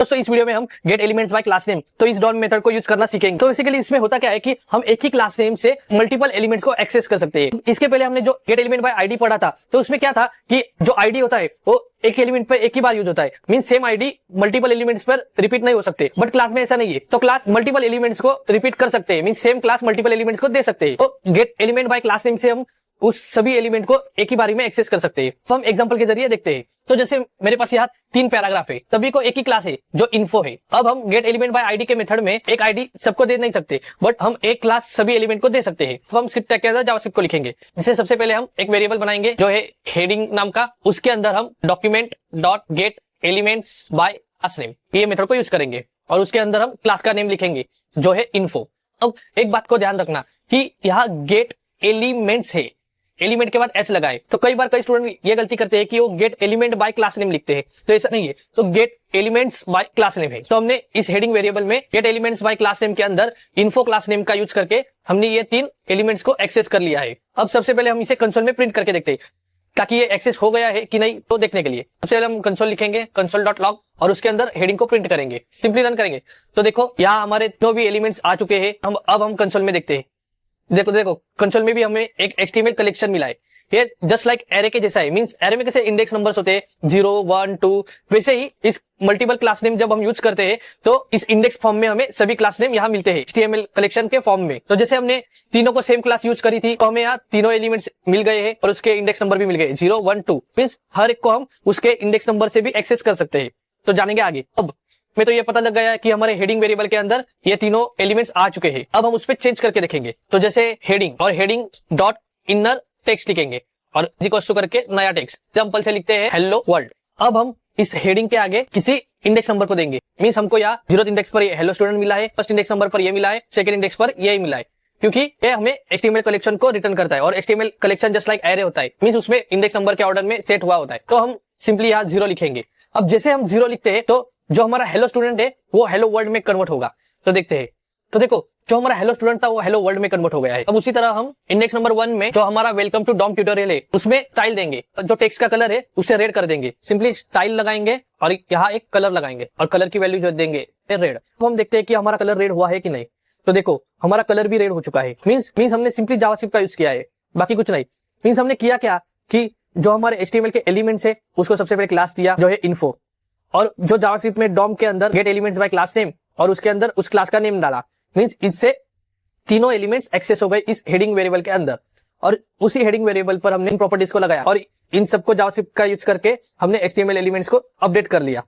दोस्तों इस वीडियो में हम gate elements bye class name तो इस डॉन मेथड को यूज करना सीखेंगे। तो बेसिकली इसमें होता क्या है कि हम एक ही क्लास नेम से मल्टीपल एलिमेंट्स को एक्सेस कर सकते हैं। इसके पहले हमने जो गेट एलिमेंट बाय आईडी पढ़ा था तो उसमें क्या था कि जो आईडी होता है वो एक एलिमेंट पर एक ही बार यूज होता है, mean same ID multiple elements पर रिपीट नहीं हो सकते। बट क्लास में ऐसा नहीं है, तो क्लास मल्टीपल एलिमेंट्स को रिपीट कर सकते हैं, mean same class multiple elements को दे सकते हैं। तो gate element by class name से हम उस सभी एलिमेंट को एक ही बारी में एक्सेस कर सकते हैं। तो हम एग्जांपल के जरिए देखते हैं। तो जैसे मेरे पास यहाँ 3 पैराग्राफ है, सभी को एक ही क्लास है जो इन्फो है। अब हम गेट एलिमेंट बाय आईडी के मेथड में एक आईडी सबको दे नहीं सकते, बट हम एक क्लास सभी एलिमेंट को दे सकते हैं। तो हम स्क्रिप्ट टैग के अंदर जावास्क्रिप्ट को लिखेंगे। जैसे सबसे पहले हम एक वेरिएबल बनाएंगे जो है हेडिंग नाम का, उसके अंदर हम document dot gate elements bye class name ये मेथड को यूज करेंगे और उसके अंदर हम क्लास का नेम लिखेंगे जो है इन्फो। अब एक बात को ध्यान रखना कि यहाँ गेट एलिमेंट्स है, एलिमेंट के बाद एस लगाए। तो कई बार कई स्टूडेंट ये गलती करते हैं कि वो gate element by class name लिखते हैं, तो ऐसा नहीं है। तो gate elements bye class name है। तो हमने इस हेडिंग वेरिएबल में gate elements bye class name के अंदर इन्फो क्लास नेम का यूज करके हमने ये 3 एलिमेंट्स को एक्सेस कर लिया है। अब सबसे पहले हम इसे कंसोल में प्रिंट करके देखते हैं ताकि ये एक्सेस हो गया है कि नहीं तो देखने के लिए। सबसे पहले हम कंसोल लिखेंगे, console.log, और उसके अंदर हेडिंग को प्रिंट करेंगे। सिंपली रन करेंगे तो देखो यहाँ हमारे जो भी एलिमेंट्स आ चुके हैं। अब हम कंसोल में देखते हैं। देखो कंसोल में भी हमें एक HTML कलेक्शन मिला है। ये जस्ट लाइक एरे के जैसा है, मींस एरे में कैसे इंडेक्स नंबर्स होते हैं 0 1 2, वैसे ही इस मल्टीपल क्लास नेम जब हम यूज करते हैं तो इस इंडेक्स फॉर्म में हमें सभी क्लास नेम यहाँ मिलते हैं HTML कलेक्शन के फॉर्म में। तो जैसे हमने तीनों को सेम क्लास यूज करी थी तो हमें यहाँ तीनों एलिमेंट्स मिल गए हैं और उसके इंडेक्स नंबर भी मिल गए 0 1 2, मींस हर एक को हम उसके इंडेक्स नंबर से भी एक्सेस कर सकते हैं। तो जानेंगे आगे। अब में तो ये पता लग गया है कि हमारे हेडिंग वेरिएबल के अंदर ये तीनों एलिमेंट्स आ चुके हैं। अब हम उस पर चेंज करके देखेंगे। तो जैसे हेडिंग और हेडिंग डॉट इनर टेक्स्ट लिखेंगे और इक्वल टू करके नया टेक्स्ट एग्जांपल से लिखते हैं हेलो वर्ल्ड। अब हम इस हेडिंग के आगे किसी इंडेक्स नंबर को देंगे, मींस हमको यहाँ 0th इंडेक्स पर ये हेलो स्टूडेंट मिला है, फर्स्ट इंडेक्स नंबर पर ये मिला है, सेकंड इंडेक्स पर यही मिला है, क्योंकि ये हमें HTML कलेक्शन को रिटर्न करता है और HTML collection just like array होता है, मींस उसमें इंडेक्स नंबर के ऑर्डर में सेट हुआ होता है। तो हम सिंपली यहाँ 0 लिखेंगे। अब जैसे हम 0 लिखते हैं तो जो हमारा हेलो स्टूडेंट है वो हेलो वर्ल्ड में कन्वर्ट होगा। तो देखते हैं। तो देखो जो हमारा हेलो स्टूडेंट था वो हेलो वर्ल्ड में कन्वर्ट हो गया है। अब उसी तरह हम इंडेक्स नंबर 1 में जो हमारा वेलकम टू डॉम ट्यूटोरियल है उसमें स्टाइल देंगे, जो टेक्स्ट का कलर है उसे रेड कर देंगे। सिंपली स्टाइल लगाएंगे और यहाँ एक कलर लगाएंगे और कलर की वैल्यू जो देंगे रेड। तो हम देखते हैं कि हमारा कलर रेड हुआ है कि नहीं। तो देखो हमारा कलर भी रेड हो चुका है, मींस हमने सिंपली जावास्क्रिप्ट का यूज किया है, बाकी कुछ नहीं। मींस हमने किया क्या कि जो हमारे HTML के एलिमेंट्स है उसको सबसे पहले क्लास दिया जो है इन्फो, और जो जावास्क्रिप्ट में डॉम के अंदर gate elements bye class name और उसके अंदर उस क्लास का नेम डाला, मींस इससे तीनों एलिमेंट्स एक्सेस हो गए इस हेडिंग वेरिएबल के अंदर। और उसी हेडिंग वेरिएबल पर हमने इन प्रॉपर्टीज को लगाया और इन सबको जावास्क्रिप्ट का यूज करके हमने HTML एलिमेंट्स को अपडेट कर लिया।